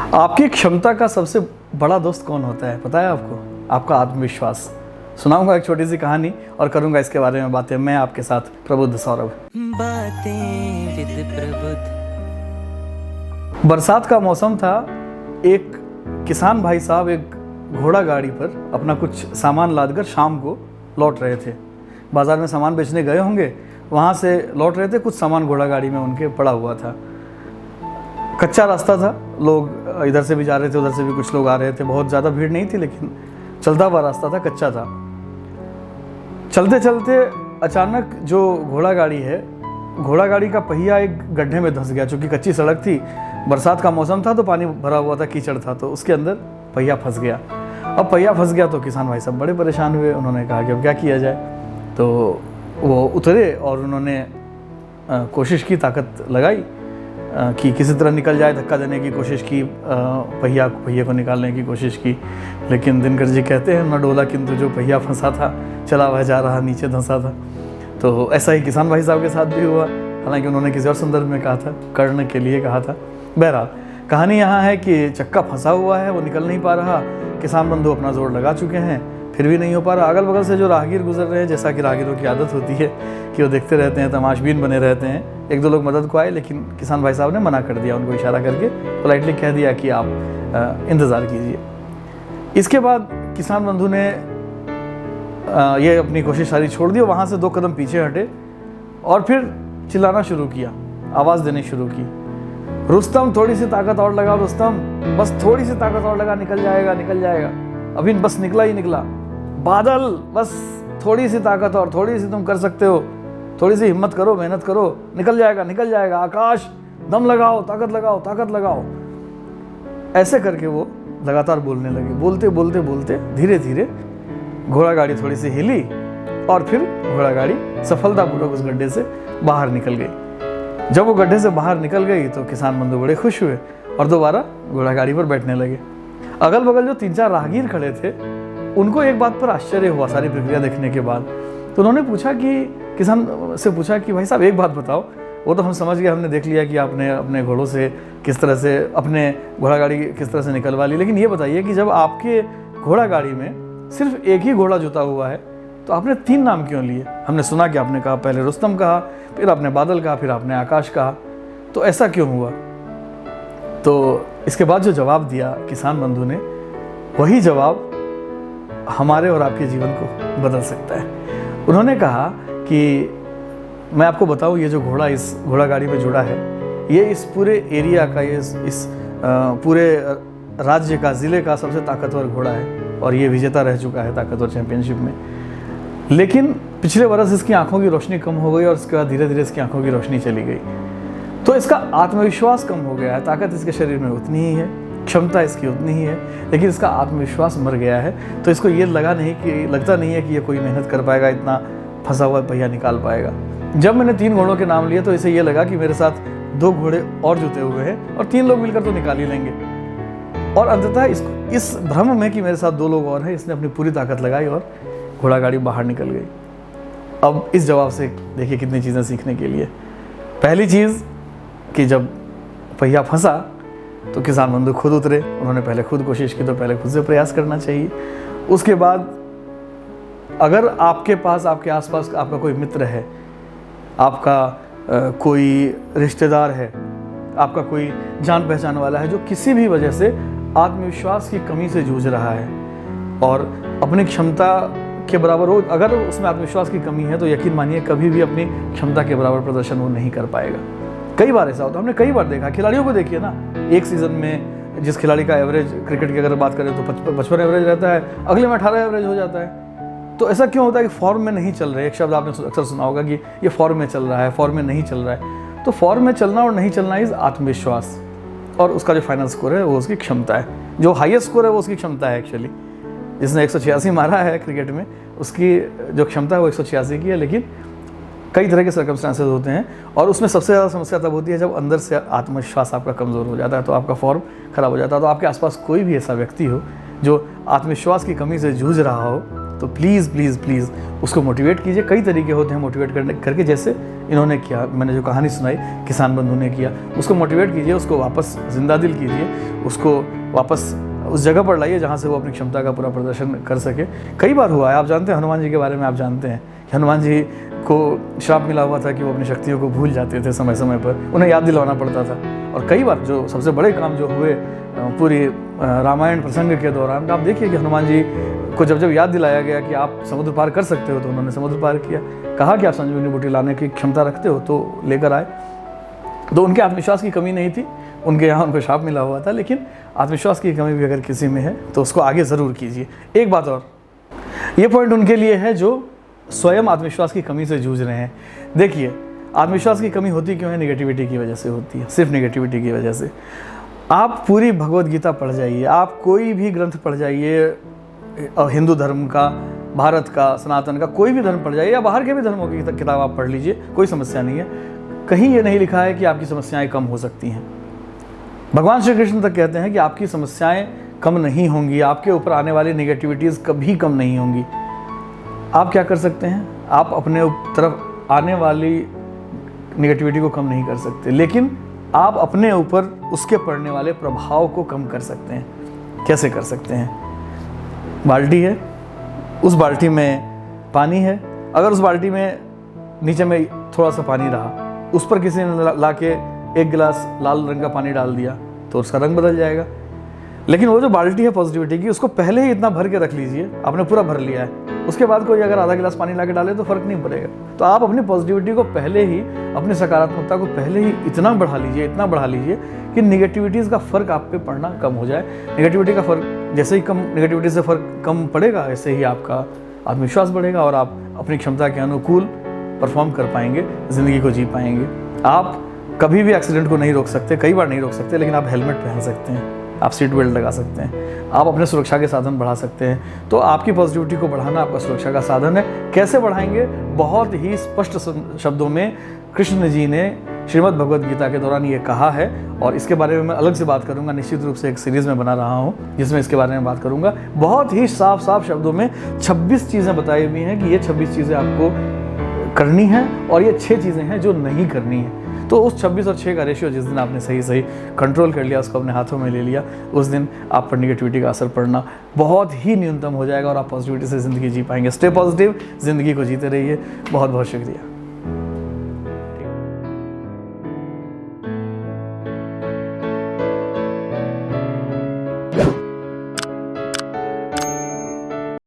आपकी क्षमता का सबसे बड़ा दोस्त कौन होता है पता है आपको? आपका आत्मविश्वास। सुनाऊंगा एक छोटी सी कहानी और करूंगा इसके बारे में बातें मैं आपके साथ, प्रबुद्ध सौरभ। बातें विद प्रबुद्ध। बरसात का मौसम था। एक किसान भाई साहब एक घोड़ा गाड़ी पर अपना कुछ सामान लादकर शाम को लौट रहे थे। बाजार में सामान बेचने गए होंगे, वहाँ से लौट रहे थे। कुछ सामान घोड़ा गाड़ी में उनके पड़ा हुआ था। कच्चा रास्ता था, लोग इधर से भी जा रहे थे, उधर से भी कुछ लोग आ रहे थे। बहुत ज़्यादा भीड़ नहीं थी, लेकिन चलता हुआ रास्ता था, कच्चा था। चलते चलते अचानक जो घोड़ा गाड़ी है, घोड़ा गाड़ी का पहिया एक गड्ढे में धंस गया। चूँकि कच्ची सड़क थी, बरसात का मौसम था, तो पानी भरा हुआ था, कीचड़ था, तो उसके अंदर पहिया फंस गया। अब पहिया फंस गया तो किसान भाई सब बड़े परेशान हुए। उन्होंने कहा कि अब क्या किया जाए। तो वो उतरे और उन्होंने कोशिश की, ताकत लगाई कि किसी तरह निकल जाए। धक्का देने की कोशिश की, पहिए को निकालने की कोशिश की, लेकिन दिनकर जी कहते हैं न डोला किंतु जो पहिया फंसा था चला वह जा रहा, नीचे धंसा था। तो ऐसा ही किसान भाई साहब के साथ भी हुआ। हालांकि उन्होंने किसी और संदर्भ में कहा था, कर्ण के लिए कहा था। बहरहाल कहानी यहाँ है कि चक्का फंसा हुआ है, वो निकल नहीं पा रहा। किसान बंधु अपना जोर लगा चुके हैं, फिर भी नहीं हो पा रहा। अगल बगल से जो राहगीर गुजर रहे हैं, जैसा कि राहगीरों की आदत होती है कि वो देखते रहते हैं, तमाशबीन बने रहते हैं। एक दो लोग मदद को आए, लेकिन किसान भाई साहब ने मना कर दिया, उनको इशारा करके पोलाइटली कह दिया कि आप इंतज़ार कीजिए। इसके बाद किसान बंधु ने ये अपनी कोशिश सारी छोड़ दी, वहाँ से 2 कदम पीछे हटे और फिर चिल्लाना शुरू किया, आवाज़ देनी शुरू की, रुस्तम थोड़ी सी ताकत और लगा, रुस्तम बस थोड़ी सी ताकत और लगा, निकल जाएगा निकल जाएगा। अभी बस निकला ही निकला। बादल बस थोड़ी सी ताकत और, थोड़ी सी तुम कर सकते हो, थोड़ी सी हिम्मत करो, मेहनत करो, निकल जाएगा निकल जाएगा। आकाश दम लगाओ, ताकत लगाओ, ताकत लगाओ। ऐसे करके वो लगातार बोलने लगे। बोलते बोलते बोलते धीरे धीरे घोड़ा गाड़ी थोड़ी सी हिली और फिर घोड़ा गाड़ी सफलतापूर्वक उस गड्ढे से बाहर निकल गई। जब वो गड्ढे से बाहर निकल गई तो किसान बंधु बड़े खुश हुए और दोबारा घोड़ा गाड़ी पर बैठने लगे। अगल बगल जो 3-4 राहगीर खड़े थे, उनको एक बात पर आश्चर्य हुआ सारी प्रक्रिया देखने के बाद। तो उन्होंने पूछा कि किसान से पूछा कि भाई साहब एक बात बताओ, वो तो हम समझ गए, हमने देख लिया कि आपने अपने घोड़ों से किस तरह से, अपने घोड़ा गाड़ी किस तरह से निकलवा ली, लेकिन ये बताइए कि जब आपके घोड़ा गाड़ी में सिर्फ एक ही घोड़ा जुता हुआ है तो आपने 3 नाम क्यों लिए? हमने सुना कि आपने कहा, पहले रुस्तम कहा, फिर आपने बादल कहा, फिर आपने आकाश कहा, तो ऐसा क्यों हुआ? तो इसके बाद जो जवाब दिया किसान बंधु ने, वही जवाब हमारे और आपके जीवन को बदल सकता है। उन्होंने कहा कि मैं आपको बताऊं, ये जो घोड़ा इस घोड़ा गाड़ी में जुड़ा है, ये इस पूरे एरिया का, ये इस पूरे राज्य का, ज़िले का सबसे ताकतवर घोड़ा है और ये विजेता रह चुका है ताकतवर चैंपियनशिप में। लेकिन पिछले बरस इसकी आंखों की रोशनी कम हो गई और उसके बाद धीरे धीरे इसकी आंखों की रोशनी चली गई, तो इसका आत्मविश्वास कम हो गया है। ताकत इसके शरीर में उतनी ही है, क्षमता इसकी उतनी ही है, लेकिन इसका आत्मविश्वास मर गया है। तो इसको ये लगता नहीं है कि ये कोई मेहनत कर पाएगा, इतना फंसा हुआ पहिया निकाल पाएगा। जब मैंने 3 घोड़ों के नाम लिए तो इसे ये लगा कि मेरे साथ 2 घोड़े और जुटे हुए हैं और 3 लोग मिलकर तो निकाल ही लेंगे। और अंततः इस भ्रम में कि मेरे साथ 2 लोग और हैं, इसने अपनी पूरी ताकत लगाई और घोड़ा गाड़ी बाहर निकल गई। अब इस जवाब से देखिए कितनी चीज़ें सीखने के लिए। पहली चीज़ कि जब पहिया फंसा तो किसान बंधु खुद उतरे। उन्होंने पहले खुद कोशिश की, तो पहले खुद से प्रयास करना चाहिए। उसके बाद अगर आपके पास, आपके आसपास आपका कोई मित्र है, आपका कोई रिश्तेदार है, आपका कोई जान पहचान वाला है जो किसी भी वजह से आत्मविश्वास की कमी से जूझ रहा है और अपनी क्षमता के बराबर हो, अगर उसमें आत्मविश्वास की कमी है तो यकीन मानिए कभी भी अपनी क्षमता के बराबर प्रदर्शन वो नहीं कर पाएगा। कई बार ऐसा होता है, हमने कई बार देखा। खिलाड़ियों को देखिए ना, एक सीज़न में जिस खिलाड़ी का एवरेज, क्रिकेट की अगर बात करें तो 55 एवरेज रहता है, अगले में 18 एवरेज हो जाता है। तो ऐसा क्यों होता है कि फॉर्म में नहीं चल रहे। एक शब्द आपने अक्सर सुना होगा कि ये फॉर्म में चल रहा है, फॉर्म में नहीं चल रहा है। तो फॉर्म में चलना और नहीं चलना इज़ आत्मविश्वास, और उसका जो फाइनल स्कोर है वो उसकी क्षमता है। जो हाईएस्ट स्कोर है वो उसकी क्षमता है। एक्चुअली जिसने 186 मारा है क्रिकेट में, उसकी जो क्षमता है वो 186 की है। लेकिन कई तरह के सर्कमस्टांसेस होते हैं और उसमें सबसे ज़्यादा समस्या तब होती है जब अंदर से आत्मविश्वास आपका कमज़ोर हो जाता है, तो आपका फॉर्म खराब हो जाता है। तो आपके आसपास कोई भी ऐसा व्यक्ति हो जो आत्मविश्वास की कमी से जूझ रहा हो, तो प्लीज़ प्लीज़ प्लीज़ उसको मोटिवेट कीजिए। कई तरीके होते हैं मोटिवेट करने करके, जैसे इन्होंने किया, मैंने जो कहानी सुनाई किसान बंधु ने किया, उसको मोटिवेट कीजिए, उसको वापस जिंदा दिल कीजिए, उसको वापस उस जगह पर लाइए जहाँ से वो अपनी क्षमता का पूरा प्रदर्शन कर सके। कई बार हुआ है, आप जानते हैं हनुमान जी के बारे में, आप जानते हैं कि हनुमान जी को श्राप मिला हुआ था कि वो अपनी शक्तियों को भूल जाते थे, समय समय पर उन्हें याद दिलवाना पड़ता था। और कई बार जो सबसे बड़े काम जो हुए पूरी रामायण प्रसंग के दौरान, आप देखिए कि हनुमान जी को जब जब याद दिलाया गया कि आप समुद्र पार कर सकते हो तो उन्होंने समुद्र पार किया। कहा कि आप संजीवनी बूटी लाने की क्षमता रखते हो तो लेकर आए। तो उनके आत्मविश्वास की कमी नहीं थी, उनके यहाँ उनको श्राप मिला हुआ था, लेकिन आत्मविश्वास की कमी भी अगर किसी में है तो उसको आगे ज़रूर कीजिए। एक बात और, ये पॉइंट उनके लिए है जो स्वयं आत्मविश्वास की कमी से जूझ रहे हैं। देखिए, आत्मविश्वास की कमी होती क्यों है? नेगेटिविटी की वजह से होती है, सिर्फ नेगेटिविटी की वजह से। आप पूरी भगवत गीता पढ़ जाइए, आप कोई भी ग्रंथ पढ़ जाइए, हिंदू धर्म का, भारत का, सनातन का, कोई भी धर्म पढ़ जाइए या बाहर के भी धर्मों की किताब आप पढ़ लीजिए, कोई समस्या नहीं है। कहीं ये नहीं लिखा है कि आपकी समस्याएं कम हो सकती हैं। भगवान श्री कृष्ण तक कहते हैं कि आपकी समस्याएं कम नहीं होंगी, आपके ऊपर आने वाली नेगेटिविटीज़ कभी कम नहीं होंगी। आप क्या कर सकते हैं? आप अपने तरफ आने वाली नेगेटिविटी को कम नहीं कर सकते, लेकिन आप अपने ऊपर उसके पड़ने वाले प्रभाव को कम कर सकते हैं। कैसे कर सकते हैं? बाल्टी है, उस बाल्टी में पानी है, अगर उस बाल्टी में नीचे में थोड़ा सा पानी रहा, उस पर किसी ने ला के एक गिलास लाल रंग का पानी डाल दिया तो उसका रंग बदल जाएगा। लेकिन वो जो बाल्टी है पॉजिटिविटी की, उसको पहले ही इतना भर के रख लीजिए, आपने पूरा भर लिया है, उसके बाद कोई अगर आधा गिलास पानी ला के डाले तो फर्क नहीं पड़ेगा। तो आप अपनी पॉजिटिविटी को पहले ही, अपनी सकारात्मकता को पहले ही इतना बढ़ा लीजिए कि निगेटिविटीज़ का फर्क आप पे पड़ना कम हो जाए। निगेटिविटी का फर्क जैसे ही नेगेटिविटी से फर्क कम पड़ेगा, ऐसे ही आपका आत्मविश्वास बढ़ेगा और आप अपनी क्षमता के अनुकूल परफॉर्म कर पाएंगे, ज़िंदगी को जी पाएंगे। आप कभी भी एक्सीडेंट को नहीं रोक सकते, कई बार नहीं रोक सकते, लेकिन आप हेलमेट पहन सकते हैं, आप सीट बेल्ट लगा सकते हैं, आप अपने सुरक्षा के साधन बढ़ा सकते हैं। तो आपकी पॉजिटिविटी को बढ़ाना आपका सुरक्षा का साधन है। कैसे बढ़ाएंगे? बहुत ही स्पष्ट शब्दों में कृष्ण जी ने श्रीमद् भगवद गीता के दौरान ये कहा है, और इसके बारे में मैं अलग से बात करूंगा। निश्चित रूप से एक सीरीज़ में बना रहा हूँ जिसमें इसके बारे में बात करूंगा। बहुत ही साफ साफ शब्दों में 26 चीज़ें बताई हुई हैं कि ये 26 चीज़ें आपको करनी है और ये 6 चीज़ें हैं जो नहीं करनी है। तो उस 26 और 6 का रेशियो जिस दिन आपने सही कंट्रोल कर लिया, उसको अपने हाथों में ले लिया, उस दिन आप पर निगेटिविटी का असर पड़ना बहुत ही न्यूनतम हो जाएगा और आप पॉजिटिविटी से ज़िंदगी जी पाएंगे। स्टे पॉजिटिव, ज़िंदगी को जीते रहिए। बहुत बहुत शुक्रिया।